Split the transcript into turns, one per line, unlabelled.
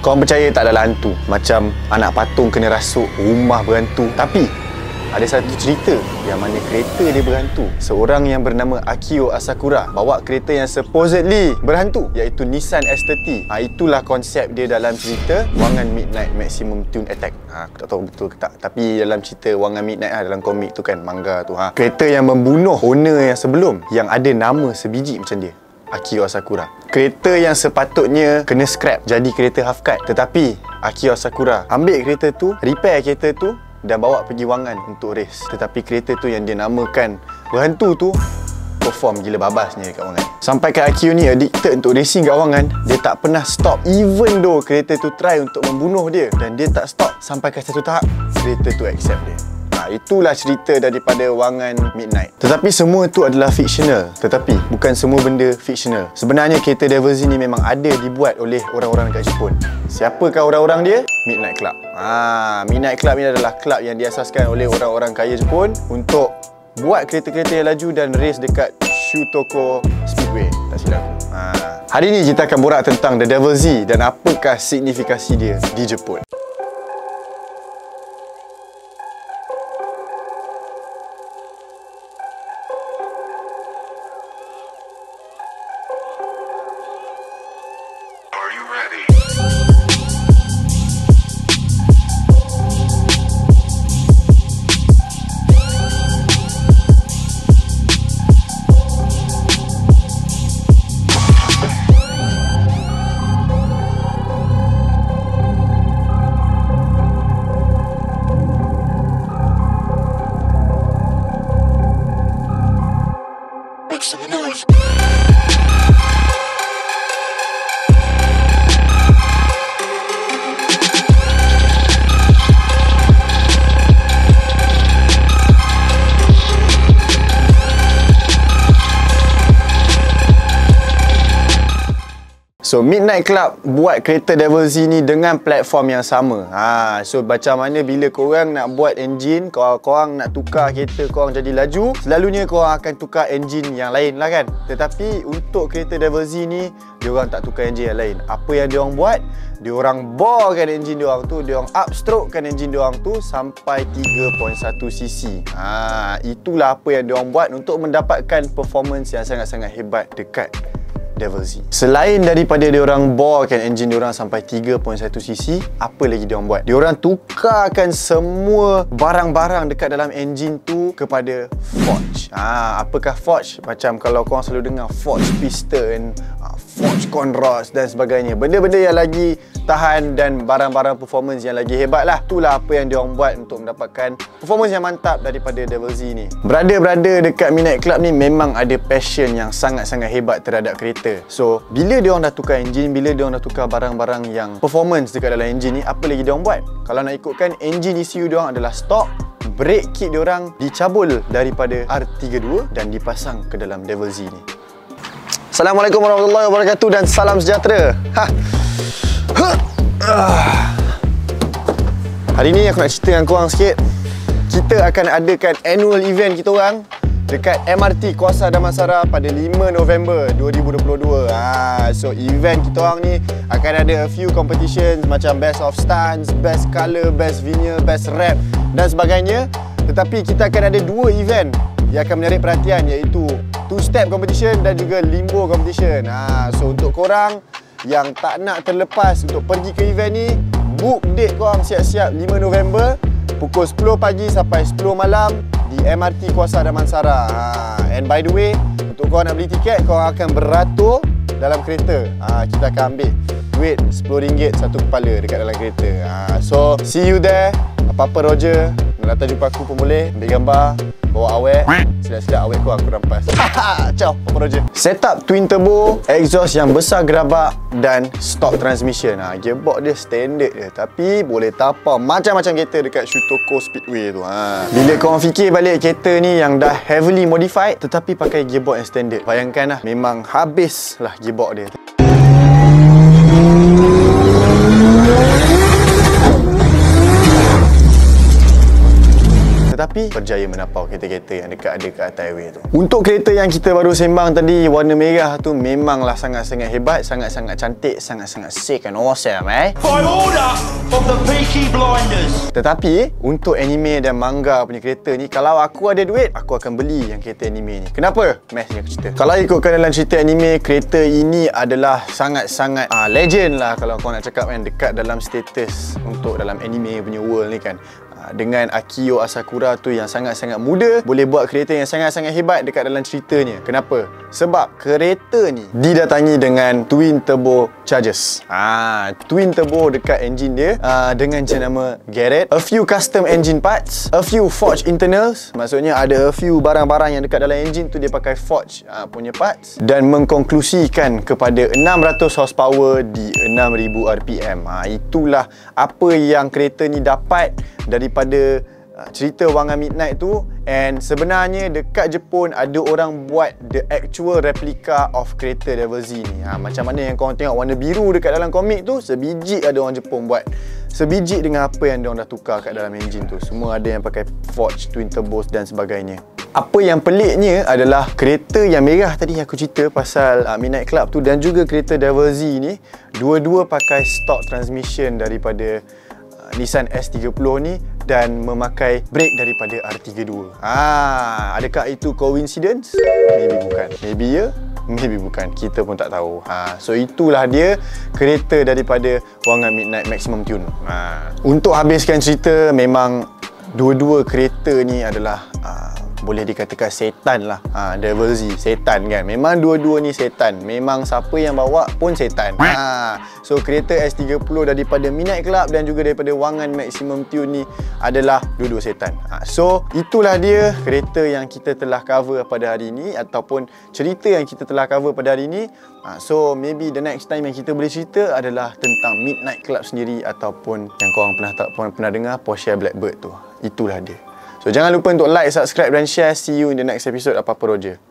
Korang percaya tak ada hantu? Macam anak patung kena rasuk, rumah berhantu. Tapi ada satu cerita yang mana kereta dia berhantu. Seorang yang bernama Akio Asakura bawa kereta yang supposedly berhantu, iaitu Nissan S30. Itulah konsep dia dalam cerita Wangan Midnight Maximum Tune Attack. Aku tak tahu betul ke tak, tapi dalam cerita Wangan Midnight dalam komik tu kan, manga tu. Kereta yang membunuh owner yang sebelum, yang ada nama sebiji macam dia, Akio Asakura. Kereta yang sepatutnya kena scrap jadi kereta half cut, tetapi Akio Asakura ambil kereta tu, repair kereta tu dan bawa pergi Wangan untuk race. Tetapi kereta tu yang dia namakan berhantu tu perform gila babasnya dekat Wangan. Sampai ke Akio ni addicted untuk racing kat Wangan. Dia tak pernah stop, even though kereta tu try untuk membunuh dia, dan dia tak stop sampai ke satu tahap kereta tu accept dia. Itulah cerita daripada Wangan Midnight. Tetapi semua tu adalah fictional. Tetapi bukan semua benda fictional. Sebenarnya kereta Devil Z ni memang ada dibuat oleh orang-orang dekat Jepun. Siapakah orang-orang dia? Midnight Club. Midnight Club ni adalah klub yang diasaskan oleh orang-orang kaya Jepun untuk buat kereta-kereta yang laju dan race dekat Shutoko Speedway, tak silap aku. Hari ni kita akan borak tentang The Devil Z dan apakah signifikasi dia di Jepun. So Midnight Club buat kereta Devil Z ni dengan platform yang sama. So macam mana bila korang nak buat engine, korang nak tukar kereta korang jadi laju, selalunya korang akan tukar engine yang lain lah kan. Tetapi untuk kereta Devil Z ni, diorang tak tukar engine yang lain. Apa yang diorang buat, diorang borekan engine diorang tu, diorang upstrokekan engine diorang tu sampai 3.1cc. Itulah apa yang diorang buat untuk mendapatkan performance yang sangat-sangat hebat dekat Devil Z. Selain daripada diorang borekan engine diorang sampai 3.1cc, apa lagi diorang buat? Diorang tukarkan semua barang-barang dekat dalam engine tu kepada forge. Apakah forge? Macam kalau korang selalu dengar forge piston, forge conrods dan sebagainya. Benda-benda yang lagi tahan dan barang-barang performance yang lagi hebat lah. Itulah apa yang diorang buat untuk mendapatkan performance yang mantap daripada Devil Z ni. Brother-brother dekat Midnight Club ni memang ada passion yang sangat-sangat hebat terhadap kereta. So, bila diorang dah tukar engine, bila diorang dah tukar barang-barang yang performance dekat dalam engine ni, apa lagi diorang buat? Kalau nak ikutkan, engine ECU diorang adalah stock. Brake kit diorang dicabul daripada R32 dan dipasang ke dalam Devil Z ni. Assalamualaikum warahmatullahi wabarakatuh dan salam sejahtera. Hari ni aku nak cerita dengan korang sikit. Kita akan adakan annual event kita orang dekat MRT Kuasa Damansara pada 5 November 2022. So event kita orang ni akan ada a few competitions macam best of stunts, best colour, best vinyl, best rap dan sebagainya. Tetapi kita akan ada dua event yang akan menarik perhatian, iaitu two step competition dan juga limbo competition. So untuk korang yang tak nak terlepas untuk pergi ke event ni, book date korang siap-siap 5 November pukul 10 pagi sampai 10 malam di MRT Kuasa Damansara. And by the way, untuk korang nak beli tiket, korang akan beratur dalam kereta. Kita akan ambil duit RM10 satu kepala dekat dalam kereta. So see you there. Apa-apa Roger nak datang jumpa aku pun boleh. Ambil gambar, bawa awet. Silap-silap awet aku rampas. Ciao, Papa Roger. Setup twin turbo, exhaust yang besar gerabak dan stock transmission. Gearbox dia standard je, tapi boleh tapau macam-macam kereta dekat Shutoko Speedway tu. Bila korang fikir balik kereta ni yang dah heavily modified tetapi pakai gearbox yang standard, bayangkan lah, memang habis lah gearbox dia. Tetapi tapi berjaya menapau kereta-kereta yang ada kat atas highway tu. Untuk kereta yang kita baru sembang tadi, warna merah tu memanglah sangat-sangat hebat, sangat-sangat cantik, sangat-sangat sick and awesome
By order of the Peaky Blinders.
Tetapi untuk anime dan manga punya kereta ni, kalau aku ada duit, aku akan beli yang kereta anime ni. Kenapa? Meh ni aku cerita. Kalau ikutkan dalam cerita anime, kereta ini adalah sangat-sangat legend lah kalau kau nak cakap kan, dekat dalam status untuk dalam anime punya world ni kan. Dengan Akio Asakura tu yang sangat-sangat muda boleh buat kereta yang sangat-sangat hebat dekat dalam ceritanya. Kenapa? Sebab kereta ni didatangi dengan twin turbo chargers. Twin turbo dekat engine dia dengan jenama Garrett. A few custom engine parts, a few forged internals. Maksudnya ada a few barang-barang yang dekat dalam engine tu dia pakai forged punya parts, dan mengkonklusikan kepada 600 horsepower di 6000 rpm. Itulah apa yang kereta ni dapat daripada cerita Wangan Midnight tu. And sebenarnya dekat Jepun ada orang buat the actual replica of kereta Devil Z ni. Macam mana yang korang tengok warna biru dekat dalam komik tu, sebiji ada orang Jepun buat. Sebiji dengan apa yang diorang dah tukar kat dalam engine tu. Semua ada yang pakai forged twin turbos dan sebagainya. Apa yang peliknya adalah kereta yang merah tadi aku cerita pasal Midnight Club tu dan juga kereta Devil Z ni, dua-dua pakai stock transmission daripada Nissan S30 ni dan memakai brake daripada R32. Adakah itu coincidence? Maybe bukan. Maybe ya, maybe bukan. Kita pun tak tahu. So itulah dia kereta daripada Wangan Midnight Maximum Tune. Untuk habiskan cerita, memang dua-dua kereta ni adalah boleh dikatakan setan lah. Devil Z, setan kan. Memang dua-dua ni setan. Memang siapa yang bawa pun setan. So kereta S30 daripada Midnight Club dan juga daripada Wangan Maximum Tune ni adalah dua-dua setan. So itulah dia kereta yang kita telah cover pada hari ini, ataupun cerita yang kita telah cover pada hari ini. So maybe the next time yang kita boleh cerita adalah tentang Midnight Club sendiri, ataupun yang korang pernah dengar Porsche Blackbird tu. Itulah dia. So jangan lupa untuk like, subscribe dan share. See you in the next episode Apa-Apa Roger.